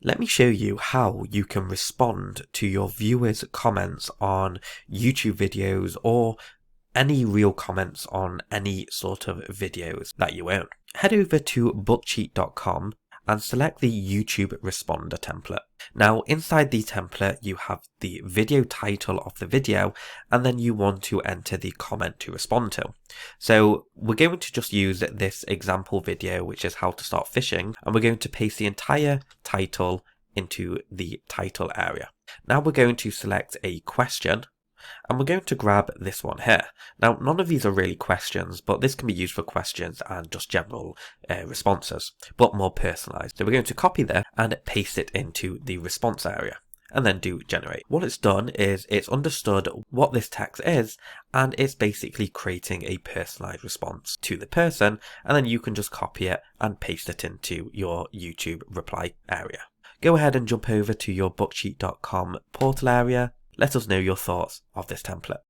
Let me show you how you can respond to your viewers' comments on YouTube videos or any real comments on any sort of videos that you own. Head over to bookcheat.com and select the YouTube responder template. Now inside the template you have the video title of the video, and then you want to enter the comment to respond to. So we're going to just use this example video, which is how to start fishing, and we're going to paste the entire title into the title area. Now we're going to select a question, and we're going to grab this one here. Now, none of these are really questions, but this can be used for questions and just general responses, but more personalized. So we're going to copy this and paste it into the response area, and then do generate. What it's done is it's understood what this text is, and it's basically creating a personalized response to the person, and then you can just copy it and paste it into your YouTube reply area. Go ahead and jump over to your bookcheat.com portal area. Let us know your thoughts of this template.